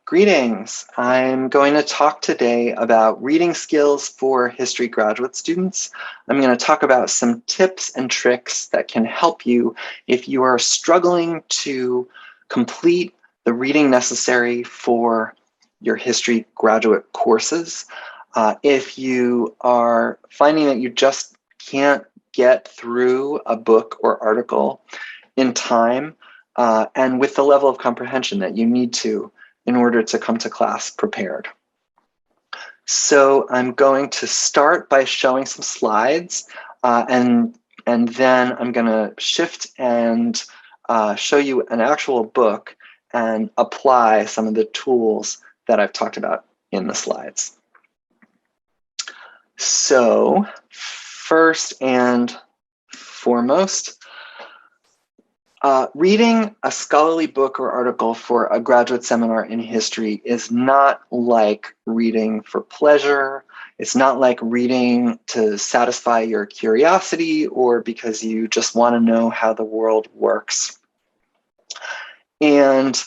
Greetings. I'm going to talk today about reading skills for history graduate students. I'm going to talk about some tips and tricks that can help you if you are struggling to complete the reading necessary for your history graduate courses. If you are finding that you just can't get through a book or article in time and with the level of comprehension that you need to in order to come to class prepared. So I'm going to start by showing some slides, and then I'm going to shift and show you an actual book and apply some of the tools that I've talked about in the slides. So first and foremost, reading a scholarly book or article for a graduate seminar in history is not like reading for pleasure. It's not like reading to satisfy your curiosity or because you just want to know how the world works. And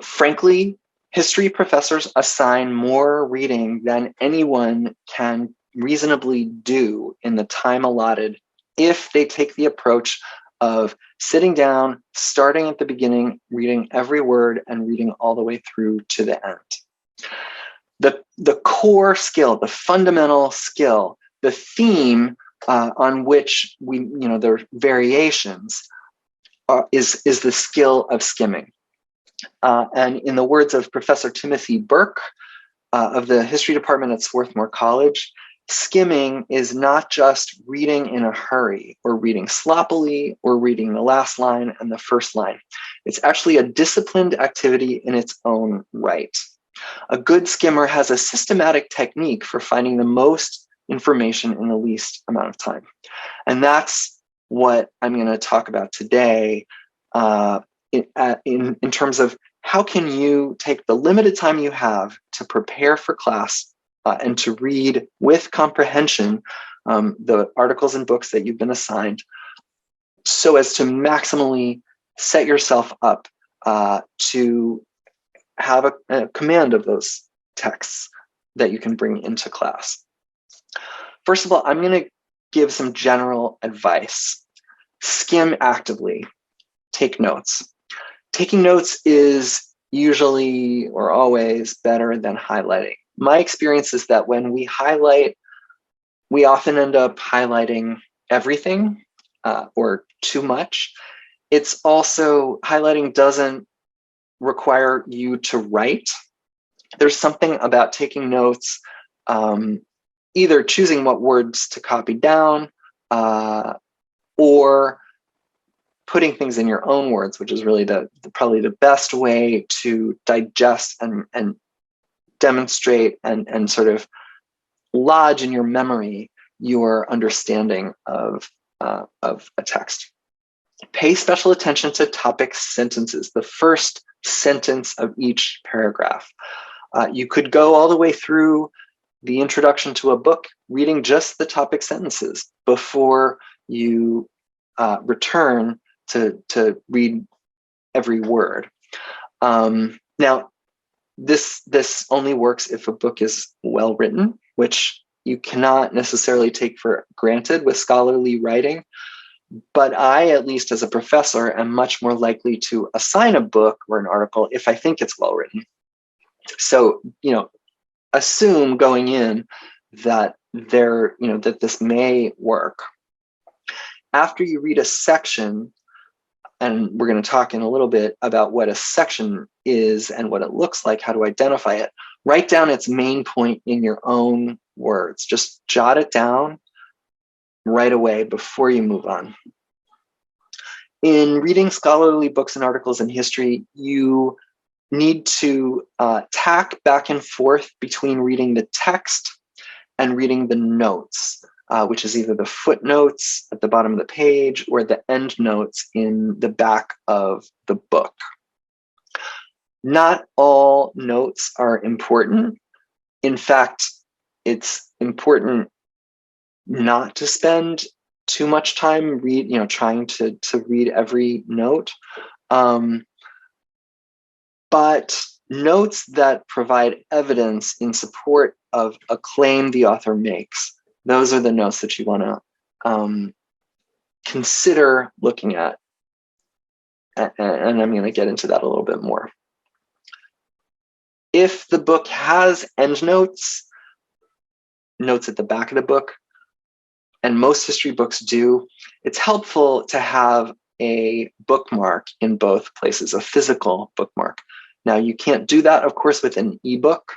frankly, history professors assign more reading than anyone can reasonably do in the time allotted if they take the approach of sitting down, starting at the beginning, reading every word, and reading all the way through to the end. The core skill, the fundamental skill, the theme on which there are variations is the skill of skimming. And in the words of Professor Timothy Burke of the History Department at Swarthmore College, skimming is not just reading in a hurry or reading sloppily or reading the last line and the first line. It's actually a disciplined activity in its own right. A good skimmer has a systematic technique for finding the most information in the least amount of time. And that's what I'm going to talk about today in terms of how can you take the limited time you have to prepare for class and to read with comprehension the articles and books that you've been assigned so as to maximally set yourself up to have a command of those texts that you can bring into class. First of all, I'm going to give some general advice. Skim actively. Take notes. Taking notes is usually or always better than highlighting. My experience is that when we highlight, we often end up highlighting everything or too much. It's also, highlighting doesn't require you to write. There's something about taking notes, either choosing what words to copy down or putting things in your own words, which is really probably the best way to digest and demonstrate and sort of lodge in your memory your understanding of a text. Pay special attention to topic sentences, the first sentence of each paragraph. You could go all the way through the introduction to a book reading just the topic sentences before you return to read every word. Now, this only works if a book is well written, which you cannot necessarily take for granted with scholarly writing. But I, at least as a professor, am much more likely to assign a book or an article if I think it's well written. So, assume going in that that this may work. After you read a section, and we're going to talk in a little bit about what a section is and what it looks like, how to identify it. Write down its main point in your own words. Just jot it down right away before you move on. In reading scholarly books and articles in history, you need to tack back and forth between reading the text and reading the notes, which is either the footnotes at the bottom of the page or the endnotes in the back of the book. Not all notes are important. In fact, it's important not to spend too much time trying to read every note. But notes that provide evidence in support of a claim the author makes, those are the notes that you want to consider looking at. And I'm going to get into that a little bit more. If the book has endnotes, notes at the back of the book, and most history books do, it's helpful to have a bookmark in both places, a physical bookmark. Now, you can't do that, of course, with an ebook,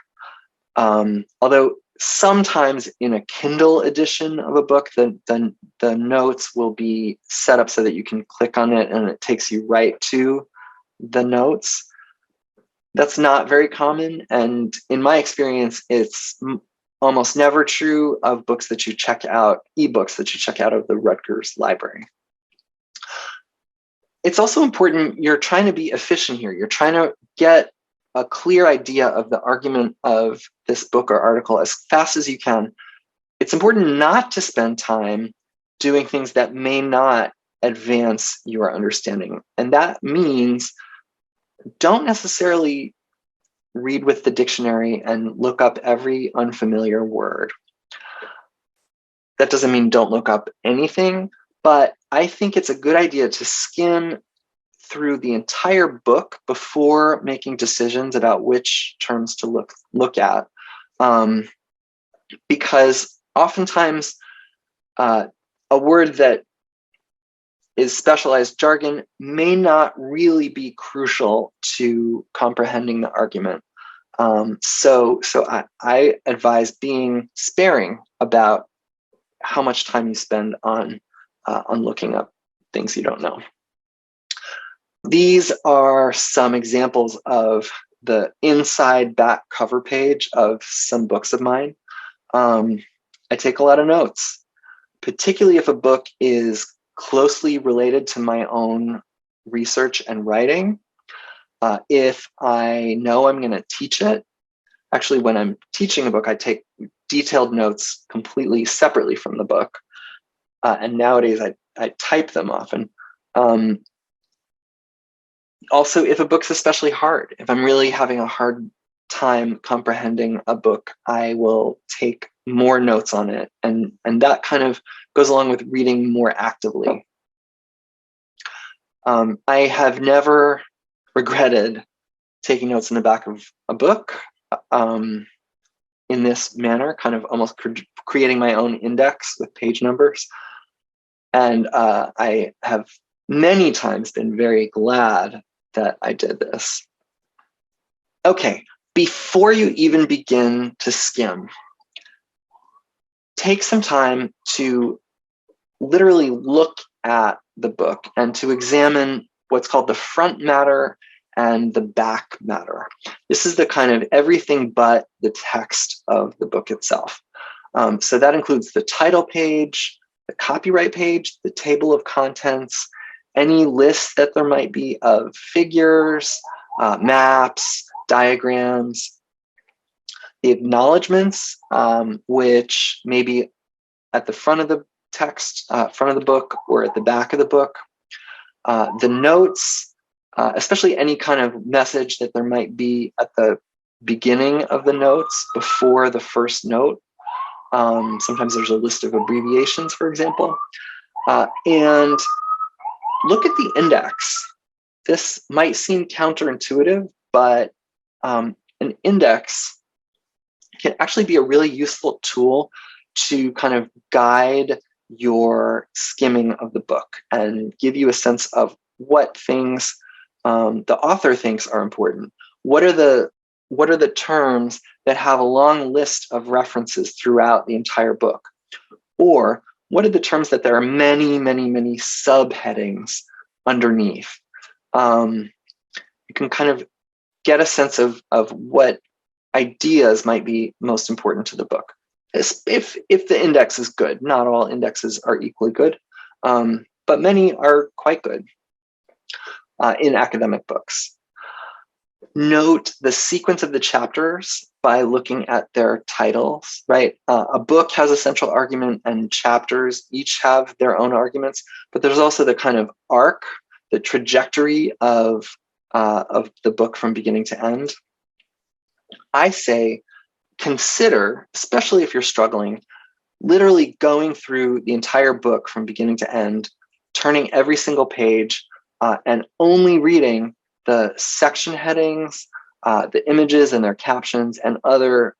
although sometimes in a Kindle edition of a book, the notes will be set up so that you can click on it and it takes you right to the notes. That's not very common, and in my experience, it's almost never true of books that you check out, ebooks that you check out of the Rutgers library. It's also important, you're trying to be efficient here. You're trying to get a clear idea of the argument of this book or article as fast as you can. It's important not to spend time doing things that may not advance your understanding. And that means don't necessarily read with the dictionary and look up every unfamiliar word. That doesn't mean don't look up anything, but I think it's a good idea to skim through the entire book before making decisions about which terms to look at. Because oftentimes a word that is specialized jargon may not really be crucial to comprehending the argument. So I advise being sparing about how much time you spend on looking up things you don't know. These are some examples of the inside back cover page of some books of mine. I take a lot of notes, particularly if a book is closely related to my own research and writing. If I know I'm going to teach it, actually when I'm teaching a book, I take detailed notes completely separately from the book. And nowadays I type them often. Also, if a book's especially hard, if I'm really having a hard time comprehending a book, I will take more notes on it. And that kind of goes along with reading more actively. I have never regretted taking notes in the back of a book in this manner, kind of almost creating my own index with page numbers. And I have many times been very glad that I did this. Okay, before you even begin to skim, take some time to literally look at the book and to examine what's called the front matter and the back matter. This is the kind of everything but the text of the book itself. So that includes the title page, the copyright page, the table of contents, any list that there might be of figures, maps, diagrams, the acknowledgments, which may be at the front of the text, front of the book, or at the back of the book, the notes, especially any kind of message that there might be at the beginning of the notes before the first note. Sometimes there's a list of abbreviations, for example. And look at the index. This might seem counterintuitive, but an index can actually be a really useful tool to kind of guide your skimming of the book and give you a sense of what things the author thinks are important. What are the terms that have a long list of references throughout the entire book? Or what are the terms that there are many, many, many subheadings underneath? You can kind of get a sense of what ideas might be most important to the book. If the index is good. Not all indexes are equally good, but many are quite good in academic books. Note the sequence of the chapters by looking at their titles, right? A book has a central argument and chapters each have their own arguments, but there's also the kind of arc, the trajectory of the book from beginning to end. I say consider, especially if you're struggling, literally going through the entire book from beginning to end, turning every single page, and only reading the section headings, the images and their captions, and other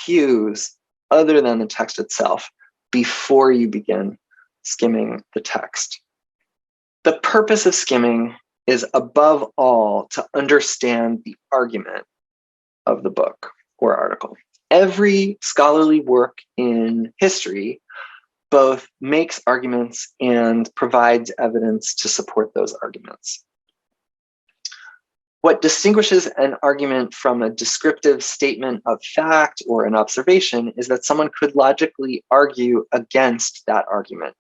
cues other than the text itself before you begin skimming the text. The purpose of skimming is, above all, to understand the argument of the book or article. Every scholarly work in history both makes arguments and provides evidence to support those arguments. What distinguishes an argument from a descriptive statement of fact or an observation is that someone could logically argue against that argument.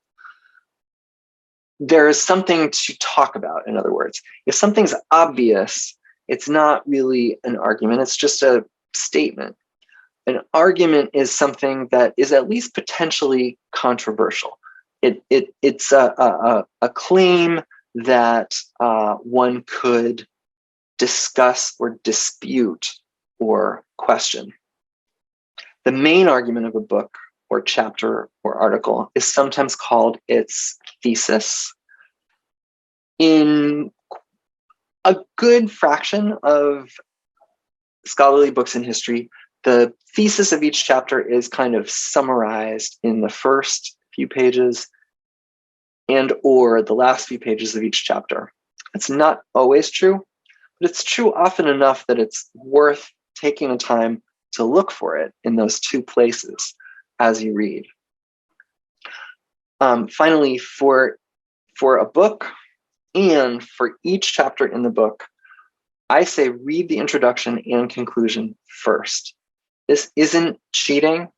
There is something to talk about, in other words. If something's obvious, it's not really an argument, it's just a statement. An argument is something that is at least potentially controversial. It's a claim that one could discuss or dispute or question. The main argument of a book or chapter or article is sometimes called its thesis. In a good fraction of scholarly books in history, the thesis of each chapter is kind of summarized in the first few pages and or the last few pages of each chapter. It's not always true, but it's true often enough that it's worth taking the time to look for it in those two places as you read. Finally, for a book and for each chapter in the book, I say read the introduction and conclusion first. This isn't cheating.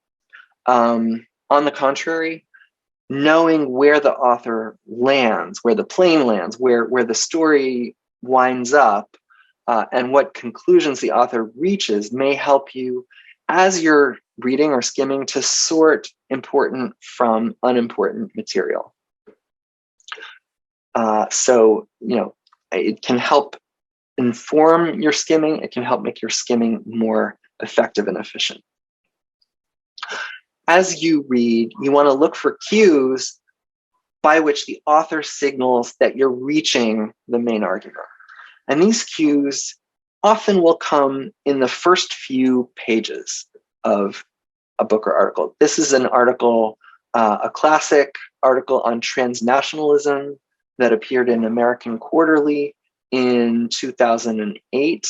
On the contrary, knowing where the author lands, where the plane lands, where the story winds up, and what conclusions the author reaches may help you as you're reading or skimming to sort important from unimportant material. So, it can help inform your skimming. It can help make your skimming more effective and efficient. As you read, you want to look for cues by which the author signals that you're reaching the main argument. And these cues often will come in the first few pages of a book or article. This is an article, a classic article on transnationalism that appeared in American Quarterly in 2008.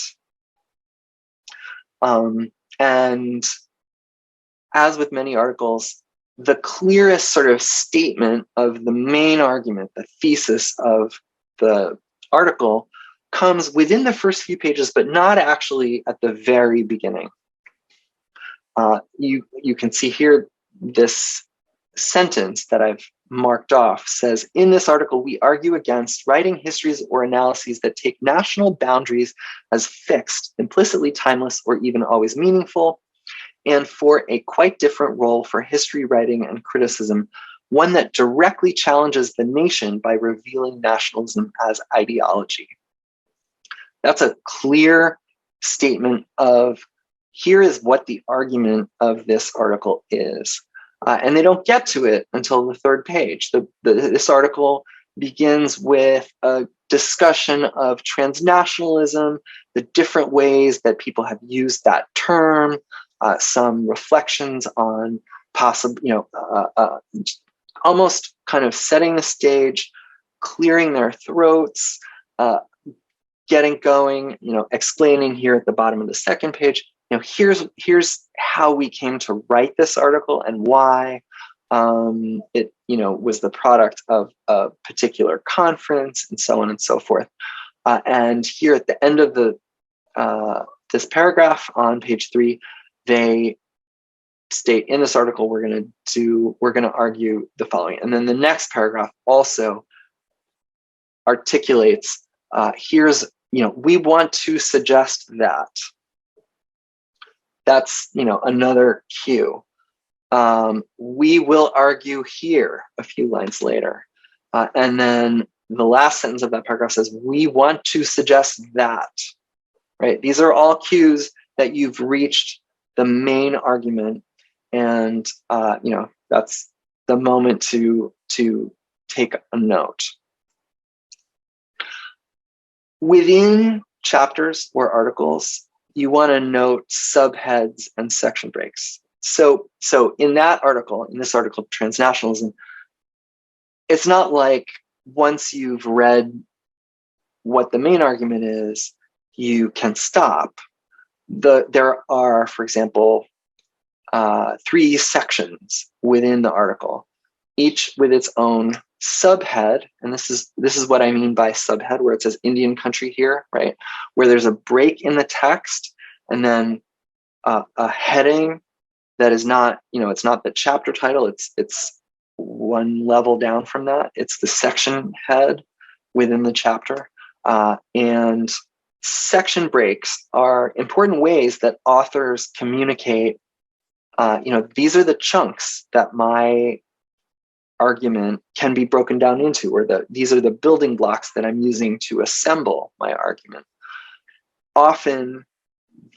And as with many articles, the clearest sort of statement of the main argument, the thesis of the article, comes within the first few pages, but not actually at the very beginning. You can see here this sentence that I've marked off says, in this article, we argue against writing histories or analyses that take national boundaries as fixed, implicitly timeless, or even always meaningful, and for a quite different role for history writing and criticism, one that directly challenges the nation by revealing nationalism as ideology. That's a clear statement of here is what the argument of this article is. And they don't get to it until the third page. This article begins with a discussion of transnationalism, the different ways that people have used that term, some reflections on possible, almost kind of setting the stage, clearing their throats, getting going, explaining here at the bottom of the second page, here's how we came to write this article and why it, was the product of a particular conference and so on and so forth. And here at the end of this paragraph on page 3, they state in this article, we're going to argue the following. And then the next paragraph also articulates, we want to suggest that. That's, another cue. We will argue here a few lines later. And then the last sentence of that paragraph says, we want to suggest that, right? These are all cues that you've reached the main argument, and that's the moment to take a note. Within chapters or articles, you want to note subheads and section breaks. So in this article, Transnationalism, it's not like once you've read what the main argument is, you can stop. There are, for example, 3 sections within the article, each with its own subhead. And this is what I mean by subhead, where it says Indian country here, right? Where there's a break in the text and then a heading that is not, it's not the chapter title. It's one level down from that. It's the section head within the chapter. And section breaks are important ways that authors communicate, these are the chunks that my argument can be broken down into, or these are the building blocks that I'm using to assemble my argument. Often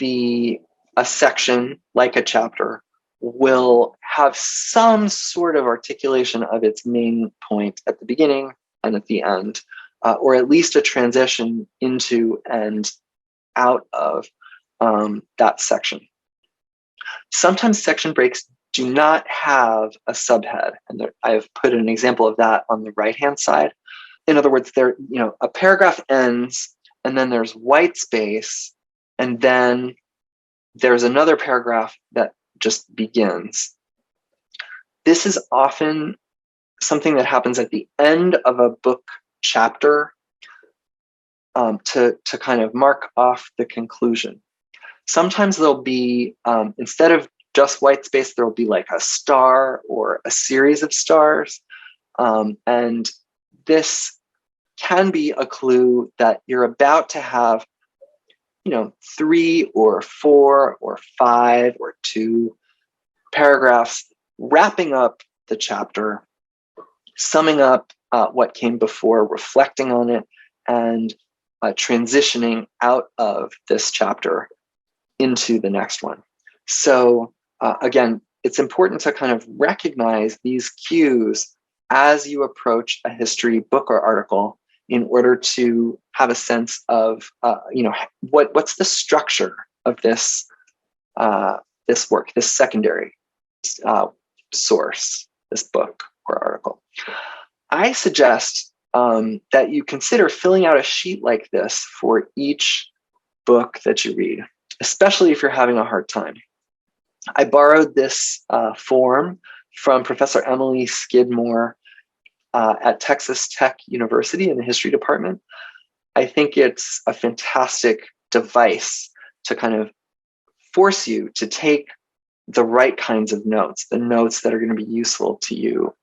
a section, like a chapter, will have some sort of articulation of its main point at the beginning and at the end, or at least a transition into and out of that section. Sometimes section breaks do not have a subhead, and I've put an example of that on the right-hand side. In other words, a paragraph ends, and then there's white space, and then there's another paragraph that just begins. This is often something that happens at the end of a book chapter to kind of mark off the conclusion. Sometimes there'll be, instead of just white space, there'll be like a star or a series of stars. And this can be a clue that you're about to have 3 or 4 or 5 or 2 paragraphs wrapping up the chapter, summing up what came before, reflecting on it, and transitioning out of this chapter into the next one. So again, it's important to kind of recognize these cues as you approach a history book or article, in order to have a sense of, what's the structure of this work, this secondary source, this book or article. I suggest that you consider filling out a sheet like this for each book that you read, especially if you're having a hard time. I borrowed this form from Professor Emily Skidmore at Texas Tech University in the history department. I think it's a fantastic device to kind of force you to take the right kinds of notes, the notes that are going to be useful to you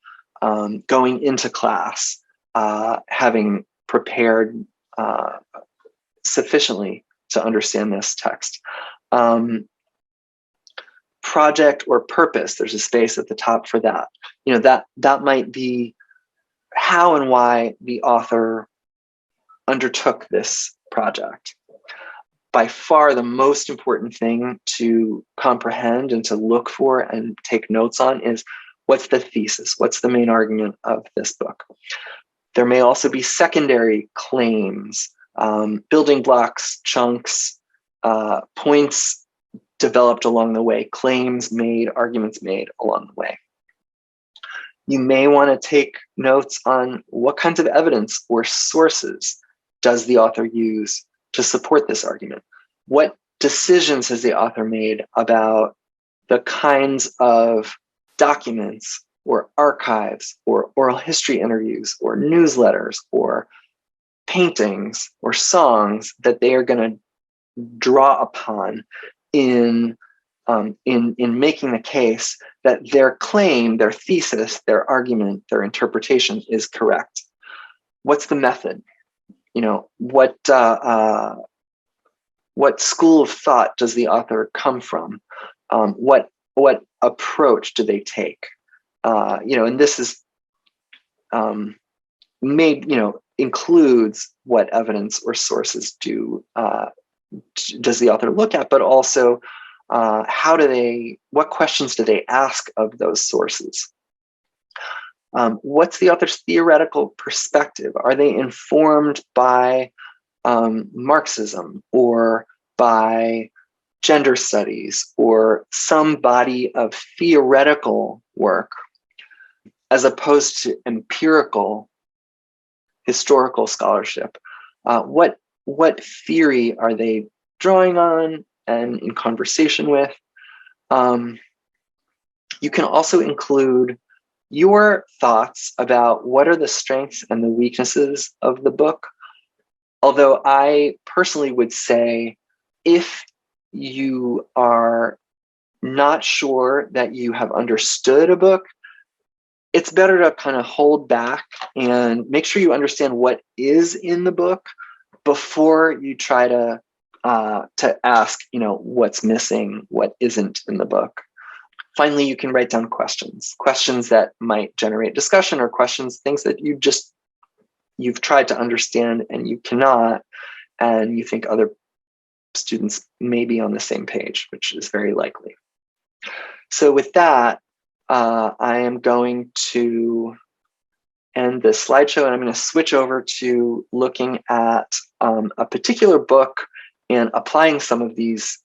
going into class, having prepared sufficiently to understand this text. Project or purpose, there's a space at the top for that. That might be how and why the author undertook this project. By far the most important thing to comprehend and to look for and take notes on is, what's the thesis? What's the main argument of this book? There may also be secondary claims, building blocks, chunks, points developed along the way, claims made, arguments made along the way. You may want to take notes on what kinds of evidence or sources does the author use to support this argument. What decisions has the author made about the kinds of documents or archives or oral history interviews or newsletters or paintings or songs that they are going to draw upon in making the case that their claim, their thesis, their argument, their interpretation is correct? What's the method? What school of thought does the author come from? What approach do they take? And this is includes what evidence or sources do does the author look at, but also what questions do they ask of those sources? What's the author's theoretical perspective? Are they informed by Marxism or by gender studies or some body of theoretical work as opposed to empirical historical scholarship? What theory are they drawing on and in conversation with? You can also include your thoughts about what are the strengths and the weaknesses of the book. Although I personally would say, if you are not sure that you have understood a book, it's better to kind of hold back and make sure you understand what is in the book before you try to ask, what's missing, what isn't in the book. Finally, you can write down questions that might generate discussion, or things that you've tried to understand and you cannot, and you think other students may be on the same page, which is very likely. So with that, I am going to end this slideshow, and I'm going to switch over to looking at a particular book and applying some of these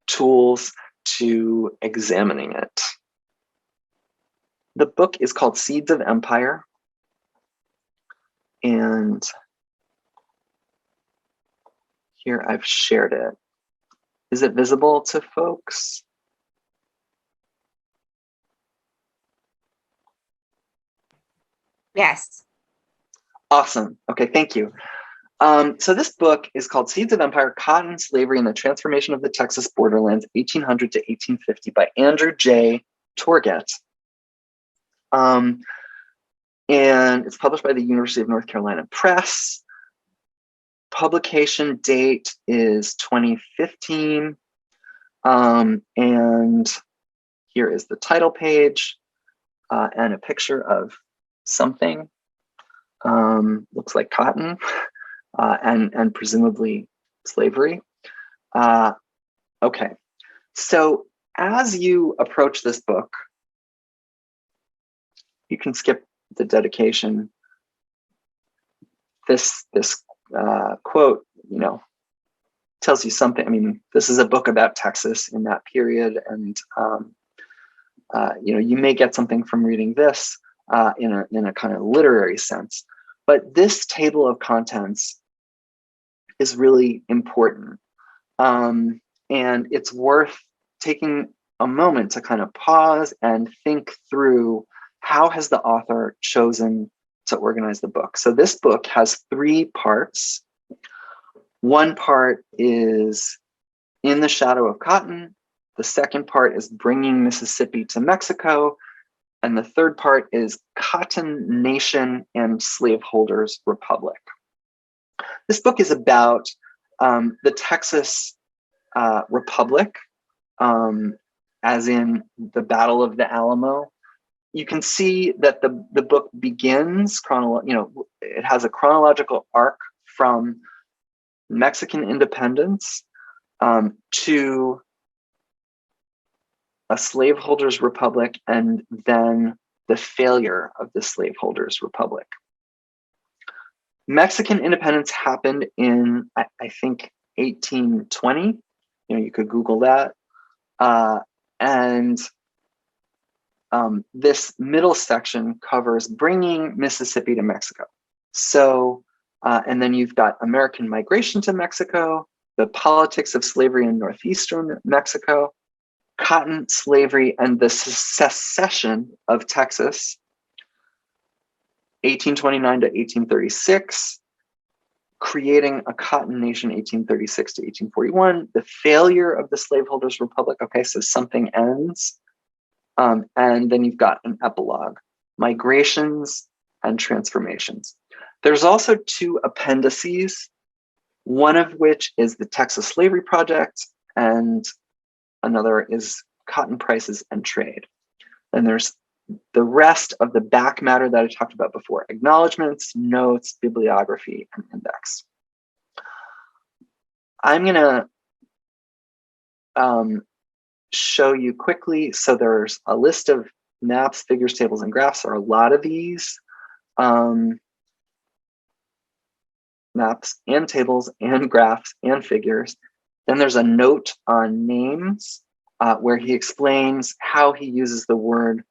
tools to examining it. The book is called Seeds of Empire, and here I've shared it. Is it visible to folks? Yes. Awesome. Okay, thank you. So this book is called Seeds of Empire, Cotton, Slavery, and the Transformation of the Texas Borderlands, 1800 to 1850 by Andrew J. Torget. And it's published by the University of North Carolina Press. Publication date is 2015. And here is the title page and a picture of something. Looks like cotton. And presumably slavery. Okay, so as you approach this book, you can skip the dedication. This quote, tells you something. I mean, this is a book about Texas in that period, and you may get something from reading this in a kind of literary sense. But this table of contents is really important. And it's worth taking a moment to kind of pause and think through, how has the author chosen to organize the book? So this book has 3 parts. One part is In the Shadow of Cotton. The second part is Bringing Mississippi to Mexico. And the third part is Cotton Nation and Slaveholders Republic. This book is about the Texas Republic, as in the Battle of the Alamo. You can see that the book begins, it has a chronological arc from Mexican independence to a slaveholders republic, and then the failure of the slaveholders republic. Mexican independence happened in, I think, 1820. You could Google that. And this middle section covers bringing Mississippi to Mexico. So, and then you've got American migration to Mexico, the politics of slavery in northeastern Mexico, cotton, slavery, and the secession of Texas, 1829 to 1836, creating a cotton nation, 1836 to 1841, the failure of the slaveholders republic. Okay, so something ends. And then you've got an epilogue, migrations and transformations. There's also 2 appendices, one of which is the Texas Slavery Project, and another is Cotton Prices and Trade. And there's the rest of the back matter that I talked about before: acknowledgments, notes, bibliography, and index. I'm going to show you quickly. So there's a list of maps, figures, tables, and graphs. There are a lot of these maps and tables and graphs and figures. Then there's a note on names where he explains how he uses the word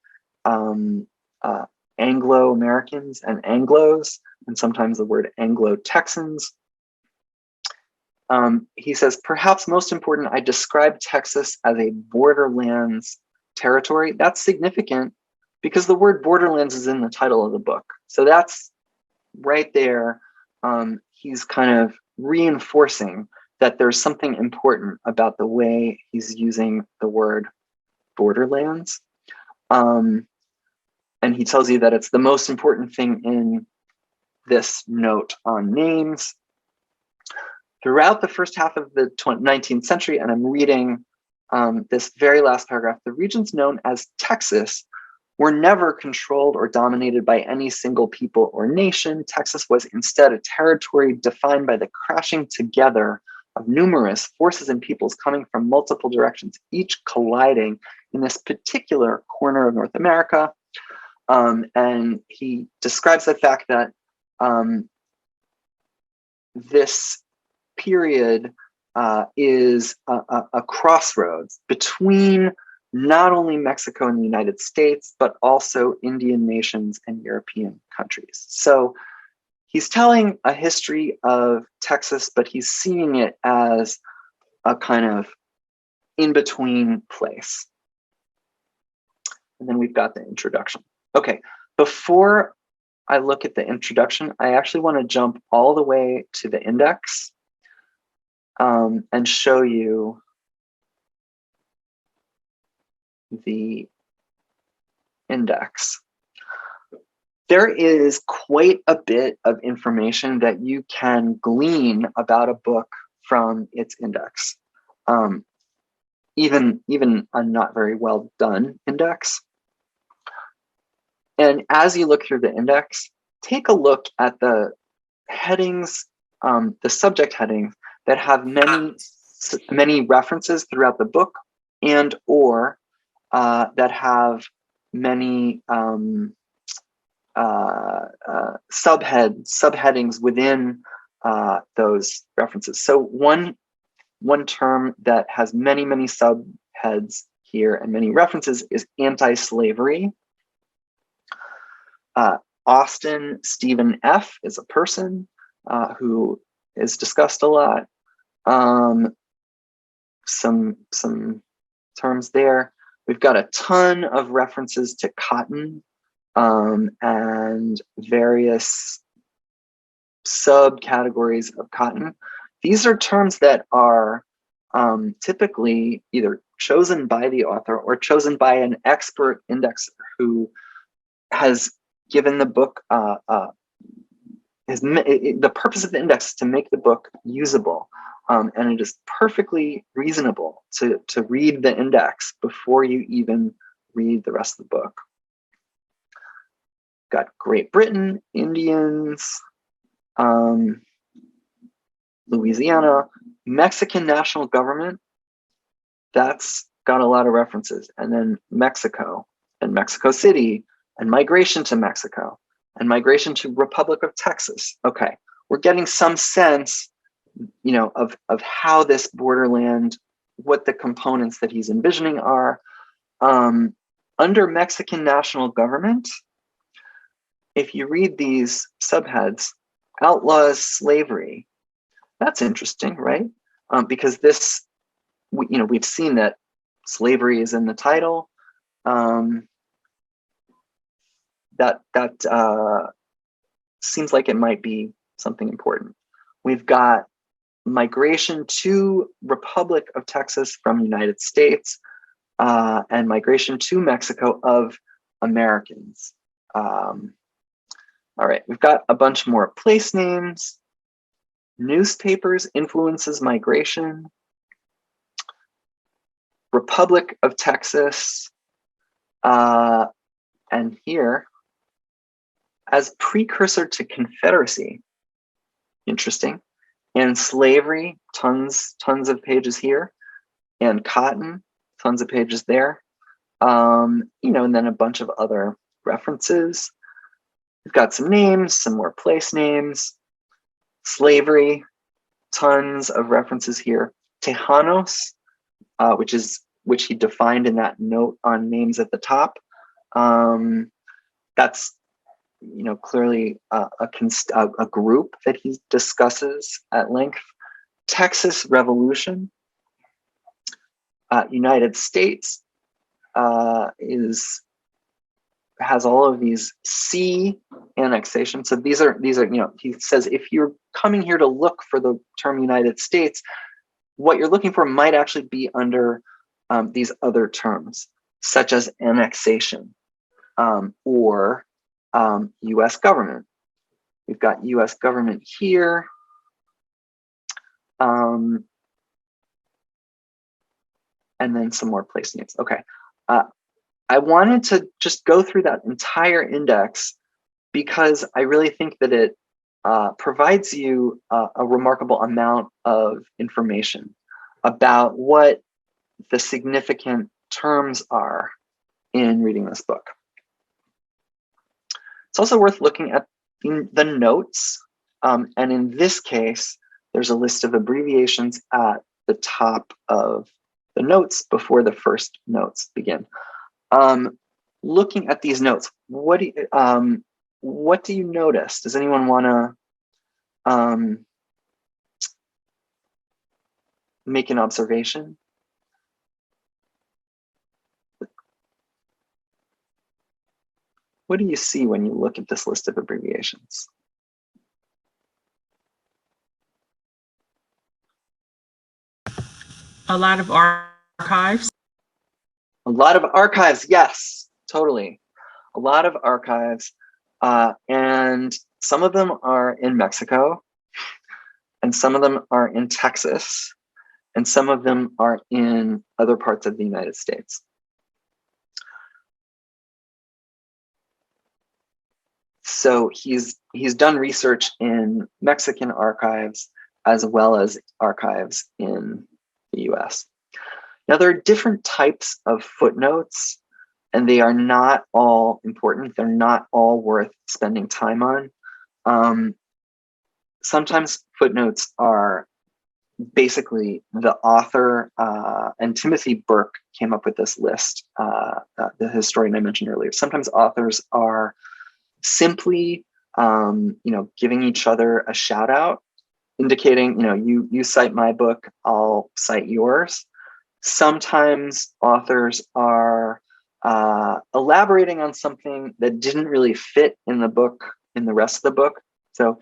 Anglo-Americans and Anglos, and sometimes the word Anglo-Texans. He says, perhaps most important, I describe Texas as a borderlands territory. That's significant because the word borderlands is in the title of the book. So that's right there. He's kind of reinforcing that there's something important about the way he's using the word borderlands. And he tells you that it's the most important thing in this note on names. Throughout the first half of the 19th century, and I'm reading this very last paragraph, the regions known as Texas were never controlled or dominated by any single people or nation. Texas was instead a territory defined by the crashing together of numerous forces and peoples coming from multiple directions, each colliding in this particular corner of North America. And he describes the fact that this period is a crossroads between not only Mexico and the United States, but also Indian nations and European countries. So he's telling a history of Texas, but he's seeing it as a kind of in-between place. And then we've got the introduction. Okay, before I look at the introduction, I actually want to jump all the way to the index and show you the index. There is quite a bit of information that you can glean about a book from its index, even a not very well done index. And as you look through the index, take a look at the headings, the subject headings that have many references throughout the book, and or that have many subheadings within those references. So one term that has many subheads here and many references is anti-slavery. Austin Stephen F. is a person who is discussed a lot. Some terms there. We've got a ton of references to cotton and various subcategories of cotton. These are terms that are typically either chosen by the author or chosen by an expert indexer who has given the book the purpose of the index is to make the book usable. And it is perfectly reasonable to read the index before you even read the rest of the book. Got Great Britain, Indians, Louisiana, Mexican national government. That's got a lot of references. And then Mexico and Mexico City and migration to Mexico and migration to Republic of Texas. Okay, we're getting some sense, of how this borderland, what the components that he's envisioning are. Under Mexican national government, if you read these subheads, outlaws slavery. That's interesting, right? Because this, we've seen that slavery is in the title. That seems like it might be something important. We've got migration to Republic of Texas from United States and migration to Mexico of Americans. All right, we've got a bunch more place names. Newspapers influences migration. Republic of Texas. And here, as precursor to Confederacy, interesting. And slavery, tons of pages here. And cotton, tons of pages there. And then a bunch of other references. We've got some names, some more place names. Slavery, tons of references here. Tejanos, which he defined in that note on names at the top. That's clearly a group that he discusses at length. Texas Revolution, United States has all of these sea annexations. So these are he says if you're coming here to look for the term United States, what you're looking for might actually be under these other terms, such as annexation or U.S. government. We've got U.S. government here. And then some more place names. Okay. I wanted to just go through that entire index because I really think that it provides you a remarkable amount of information about what the significant terms are in reading this book. It's also worth looking at the notes. And in this case, there's a list of abbreviations at the top of the notes before the first notes begin. Looking at these notes, what do you notice? Does anyone want to make an observation? What do you see when you look at this list of abbreviations? A lot of archives. A lot of archives, yes, totally. A lot of archives. And some of them are in Mexico, and some of them are in Texas, and some of them are in other parts of the United States. So he's done research in Mexican archives as well as archives in the US. Now, there are different types of footnotes, and they are not all important. They're not all worth spending time on. Sometimes footnotes are basically the author, and Timothy Burke came up with this list, the historian I mentioned earlier. Sometimes authors are simply giving each other a shout out, indicating you cite my book, I'll cite yours. Sometimes authors are elaborating on something that didn't really fit in the rest of the book. So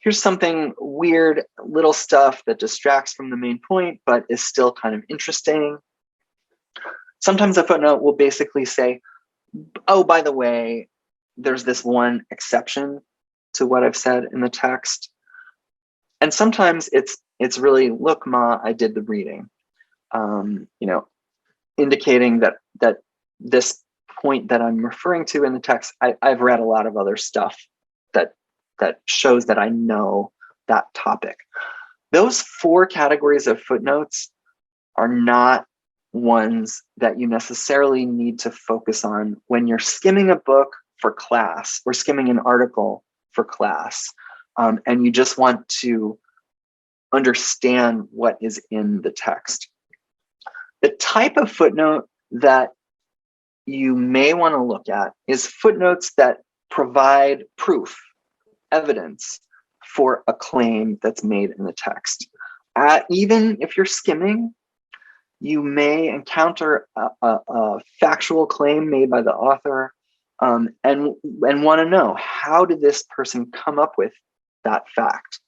here's something weird, little stuff that distracts from the main point, but is still kind of interesting. Sometimes a footnote will basically say, oh, by the way, there's this one exception to what I've said in the text. And sometimes it's really, look, Ma, I did the reading. Indicating that this point that I'm referring to in the text, I've read a lot of other stuff that shows that I know that topic. Those 4 categories of footnotes are not ones that you necessarily need to focus on when you're skimming a book for class or skimming an article for class, and you just want to understand what is in the text. The type of footnote that you may want to look at is footnotes that provide proof, evidence for a claim that's made in the text. Even if you're skimming, you may encounter a factual claim made by the author, and want to know, how did this person come up with that fact?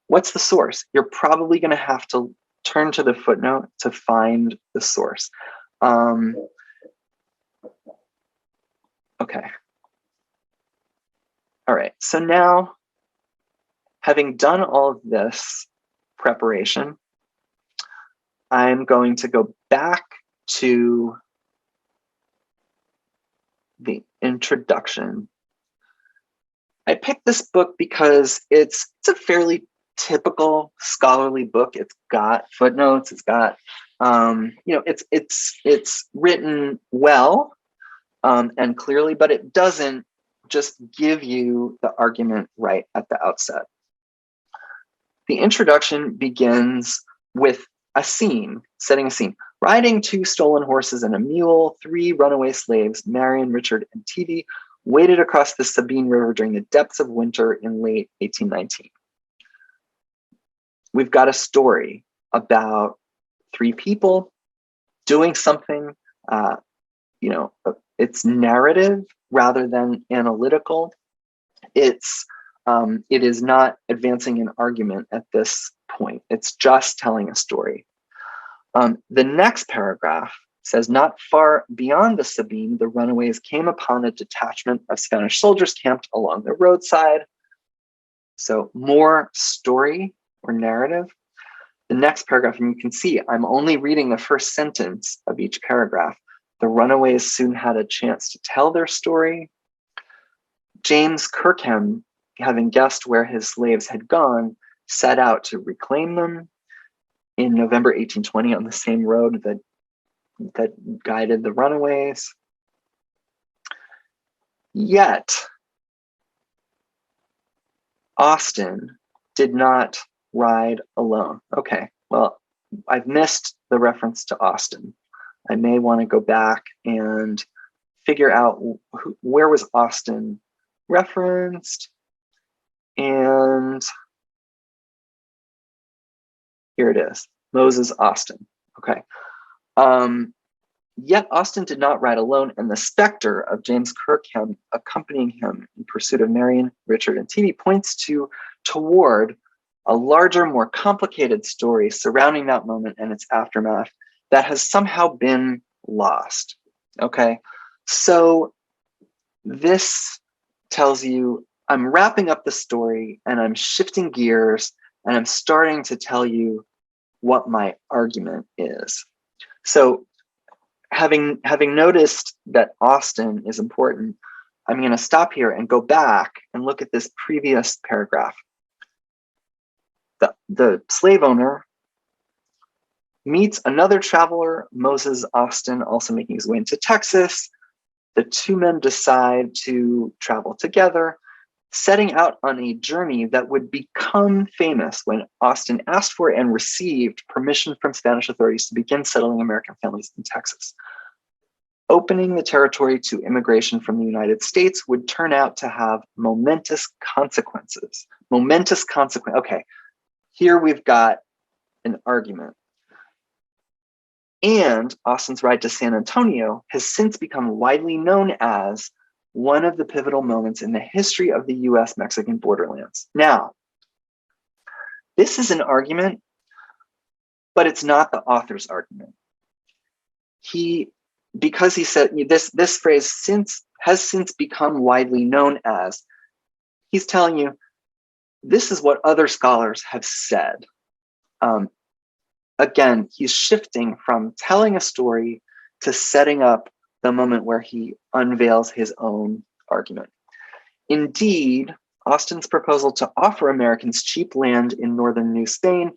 What's the source? You're probably going to have to turn to the footnote to find the source. Okay. All right. So now, having done all of this preparation, I'm going to go back to the introduction. I picked this book because it's a fairly typical scholarly book. It's got footnotes. It's got, it's written well and clearly, but it doesn't just give you the argument right at the outset. The introduction begins with a scene, setting a scene. Riding 2 stolen horses and a mule, 3 runaway slaves, Marion, Richard, and Tevye, waded across the Sabine River during the depths of winter in late 1819. We've got a story about 3 people doing something, it's narrative rather than analytical. It is not advancing an argument at this point. It's just telling a story. The next paragraph says, not far beyond the Sabine, the runaways came upon a detachment of Spanish soldiers camped along the roadside. So more story or narrative. The next paragraph, and you can see I'm only reading the first sentence of each paragraph. The runaways soon had a chance to tell their story. James Kirkham, having guessed where his slaves had gone, set out to reclaim them in November 1820 on the same road that guided the runaways. Yet, Austin did not ride alone. Okay, well, I've missed the reference to Austin. I may want to go back and figure out where was Austin referenced. And here it is, Moses Austin. Okay. Yet Austin did not ride alone, and the specter of James Kirkham accompanying him in pursuit of Marion, Richard, and Tevye points toward a larger, more complicated story surrounding that moment and its aftermath that has somehow been lost. Okay, so this tells you I'm wrapping up the story and I'm shifting gears and I'm starting to tell you what my argument is. So having noticed that Austin is important, I'm going to stop here and go back and look at this previous paragraph. The slave owner meets another traveler, Moses Austin, also making his way into Texas. The 2 men decide to travel together, setting out on a journey that would become famous when Austin asked for and received permission from Spanish authorities to begin settling American families in Texas. Opening the territory to immigration from the United States would turn out to have momentous consequences. Momentous consequence. Okay, here we've got an argument. And Austin's ride to San Antonio has since become widely known as one of the pivotal moments in the history of the US-Mexican borderlands. Now, this is an argument, but it's not the author's argument. Because he said this phrase has since become widely known as, he's telling you, this is what other scholars have said. Again, he's shifting from telling a story to setting up the moment where he unveils his own argument. Indeed, Austin's proposal to offer Americans cheap land in northern New Spain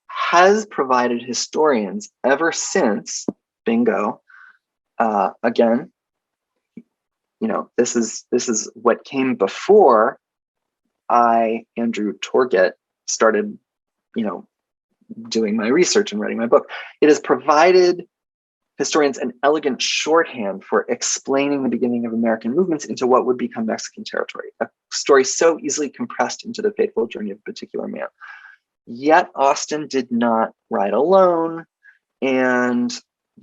has provided historians ever since, bingo, again, this is what came before Andrew Torget, started, doing my research and writing my book. It has provided historians an elegant shorthand for explaining the beginning of American movements into what would become Mexican territory, a story so easily compressed into the fateful journey of a particular man. Yet Austin did not ride alone, and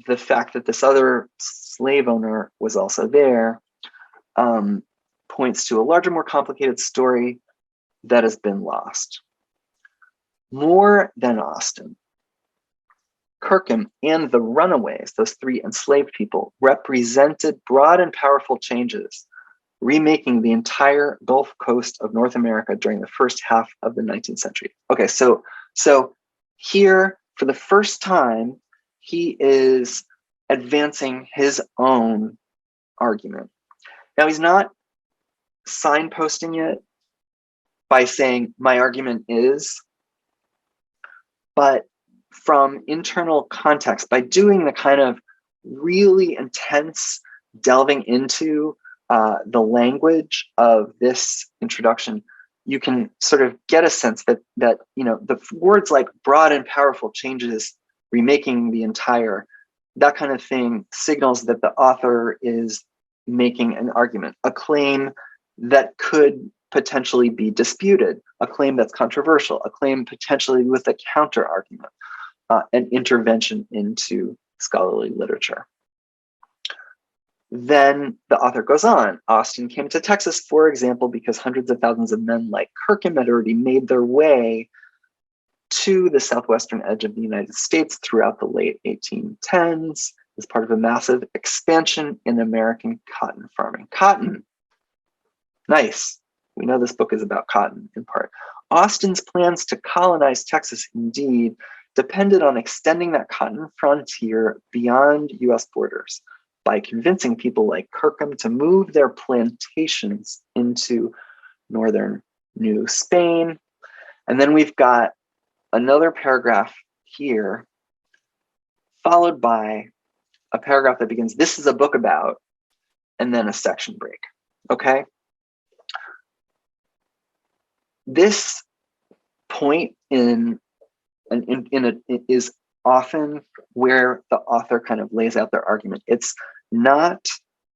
the fact that this other slave owner was also there points to a larger, more complicated story that has been lost. More than Austin, Kirkham and the runaways, those 3 enslaved people, represented broad and powerful changes, remaking the entire Gulf Coast of North America during the first half of the 19th century. Okay, so here, for the first time, he is advancing his own argument. Now, he's not signposting it by saying, my argument is, but from internal context, by doing the kind of really intense delving into the language of this introduction, you can sort of get a sense that the words like broad and powerful changes, remaking the entire, that kind of thing signals that the author is making an argument, a claim that could potentially be disputed, a claim that's controversial, a claim potentially with a counter argument, an intervention into scholarly literature. Then the author goes on. Austin came to Texas, for example, because hundreds of thousands of men like Kirkham had already made their way to the southwestern edge of the United States throughout the late 1810s as part of a massive expansion in American cotton farming. Cotton, nice. We know this book is about cotton in part. Austin's plans to colonize Texas, indeed, depended on extending that cotton frontier beyond US borders by convincing people like Kirkham to move their plantations into northern New Spain. And then we've got another paragraph here, followed by a paragraph that begins, "This is a book about," and then a section break, okay? This point is often where the author kind of lays out their argument. It's not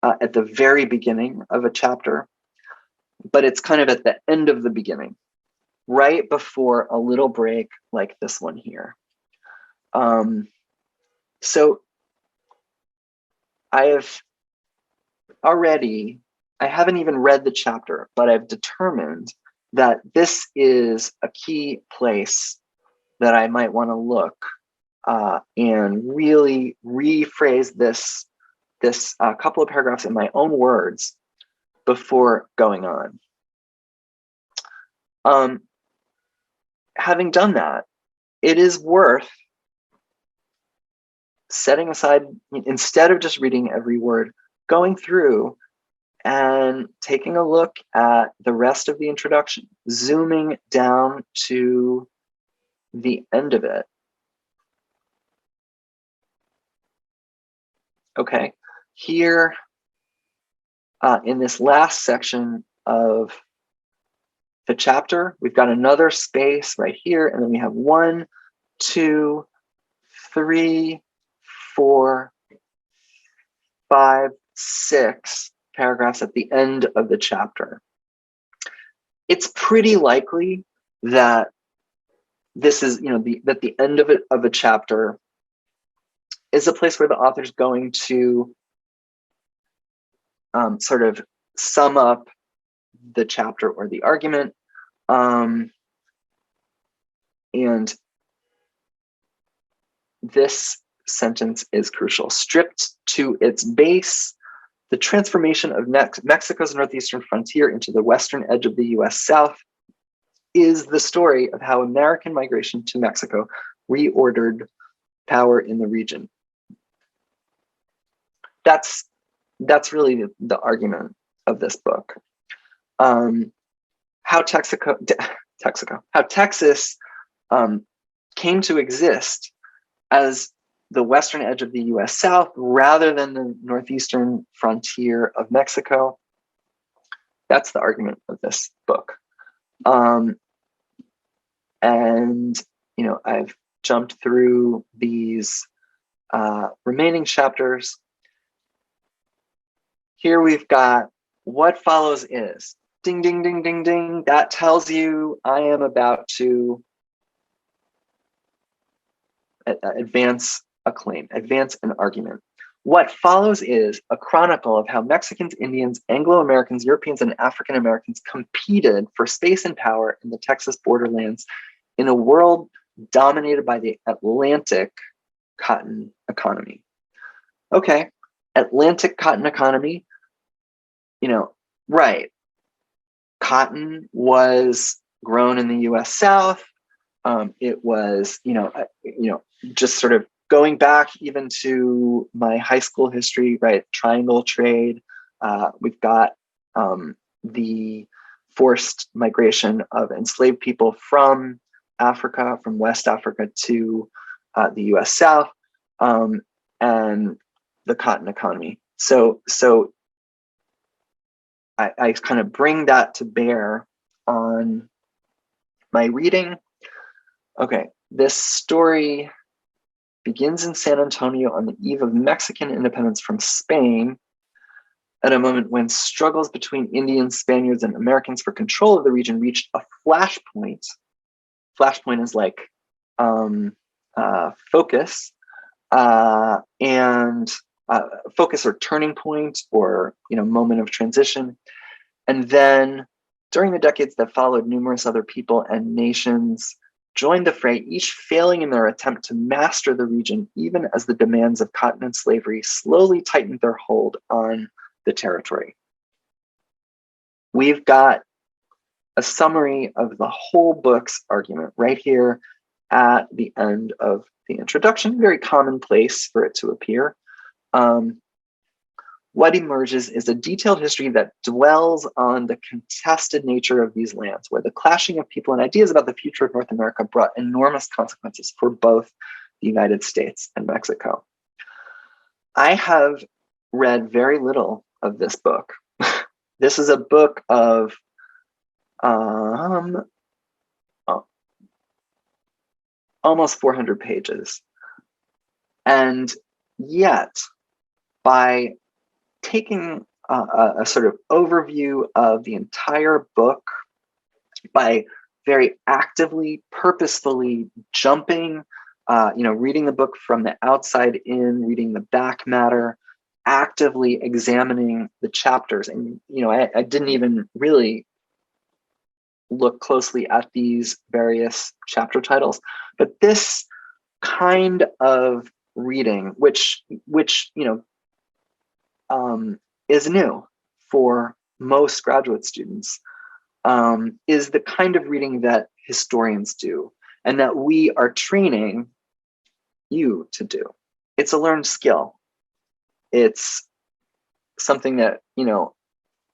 at the very beginning of a chapter, but it's kind of at the end of the beginning, right before a little break like this one here. So I haven't even read the chapter, but I've determined that this is a key place that I might want to look and really rephrase this couple of paragraphs in my own words before going on. Having done that, it is worth setting aside, instead of just reading every word, going through and taking a look at the rest of the introduction, zooming down to the end of it. Okay, here in this last section of the chapter, we've got another space right here, and then we have 1, 2, 3, 4, 5, 6 paragraphs at the end of the chapter. It's pretty likely that this is, that the end of a chapter is a place where the author's going to sort of sum up the chapter or the argument. And this sentence is crucial. Stripped to its base, the transformation of Mexico's northeastern frontier into the western edge of the US South is the story of how American migration to Mexico reordered power in the region. That's really the argument of this book. How Texas came to exist as the western edge of the US South rather than the northeastern frontier of Mexico. That's the argument of this book. And I've jumped through these remaining chapters. Here we've got what follows is ding, ding, ding, ding, ding. That tells you I am about to advance a claim, advance an argument. What follows is a chronicle of how Mexicans, Indians, Anglo-Americans, Europeans, and African Americans competed for space and power in the Texas borderlands in a world dominated by the Atlantic cotton economy. Okay, Atlantic cotton economy, right. Cotton was grown in the US South. It was, just sort of going back even to my high school history, right? Triangle trade. We've got the forced migration of enslaved people from Africa, from West Africa to the US South, and the cotton economy. So I kind of bring that to bear on my reading. Okay, this story begins in San Antonio on the eve of Mexican independence from Spain, at a moment when struggles between Indians, Spaniards, and Americans for control of the region reached a flashpoint. Flashpoint is like focus, and focus or turning point, or moment of transition. And then during the decades that followed, numerous other people and nations joined the fray, each failing in their attempt to master the region, even as the demands of cotton and slavery slowly tightened their hold on the territory. We've got a summary of the whole book's argument right here at the end of the introduction. Very commonplace for it to appear. What emerges is a detailed history that dwells on the contested nature of these lands, where the clashing of people and ideas about the future of North America brought enormous consequences for both the United States and Mexico. I have read very little of this book. This is a book of almost 400 pages. And yet, by taking a sort of overview of the entire book, by very actively, purposefully jumping, reading the book from the outside in, reading the back matter, actively examining the chapters. And, I didn't even really look closely at these various chapter titles, but this kind of reading, which is new for most graduate students, is the kind of reading that historians do and that we are training you to do. It's a learned skill. It's something that,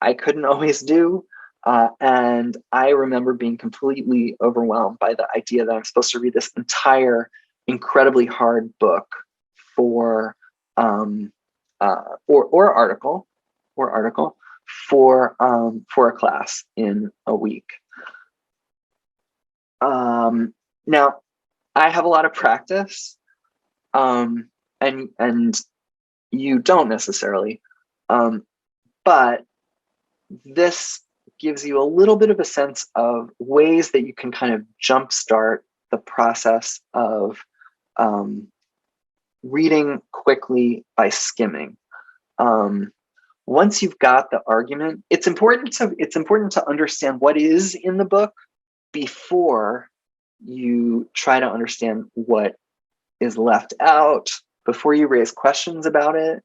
I couldn't always do. And I remember being completely overwhelmed by the idea that I'm supposed to read this entire incredibly hard book for or article for a class in a week. Now, I have a lot of practice, and you don't necessarily, but this gives you a little bit of a sense of ways that you can kind of jumpstart the process of reading quickly by skimming. Once you've got the argument, it's important to understand what is in the book before you try to understand what is left out, before you raise questions about it.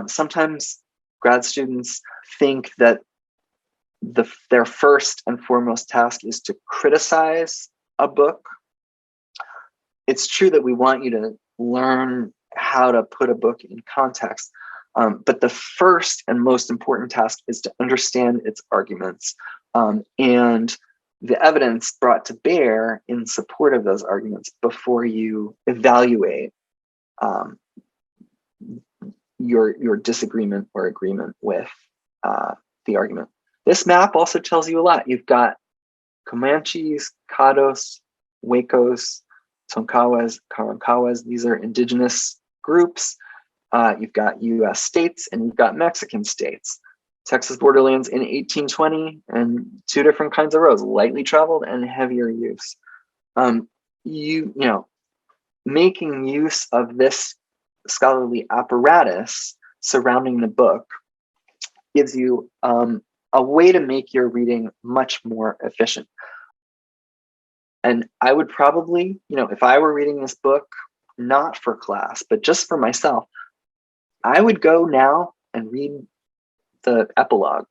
Sometimes grad students think that their first and foremost task is to criticize a book. It's true that we want you to learn how to put a book in context, but the first and most important task is to understand its arguments, and the evidence brought to bear in support of those arguments before you evaluate your disagreement or agreement with the argument. This map also tells you a lot. You've got Comanches, Caddos, Huecos, Tonkawas, Karankawas. These are indigenous groups. You've got US states and you've got Mexican states. Texas borderlands in 1820, and two different kinds of roads, lightly traveled and heavier use. Making use of this scholarly apparatus surrounding the book gives you a way to make your reading much more efficient. And I would probably, if I were reading this book, not for class, but just for myself, I would go now and read the epilogue,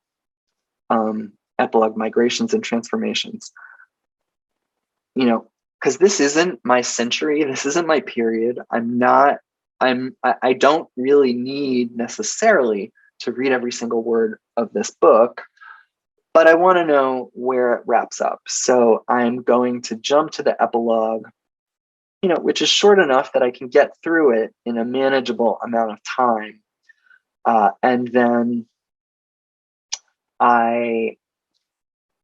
Migrations and Transformations. Because this isn't my century, this isn't my period. I don't really need necessarily to read every single word of this book. but I want to know where it wraps up. So I'm going to jump to the epilogue, which is short enough that I can get through it in a manageable amount of time. And then I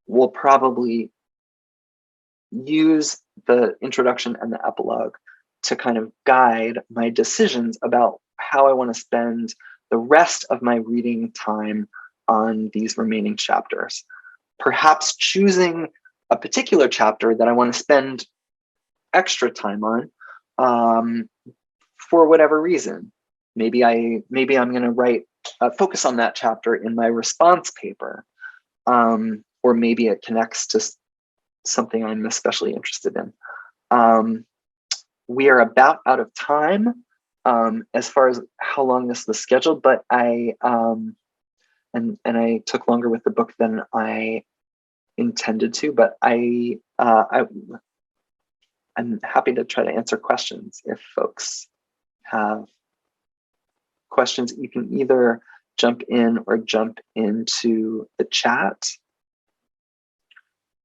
will probably use the introduction and the epilogue to kind of guide my decisions about how I want to spend the rest of my reading time on these remaining chapters. Perhaps choosing a particular chapter that I want to spend extra time on, for whatever reason. Maybe I'm going to write focus on that chapter in my response paper, or maybe it connects to something I'm especially interested in. We are about out of time as far as how long this was scheduled, but I took longer with the book than I intended to, but I'm happy to try to answer questions if folks have questions. You can either jump in or jump into the chat.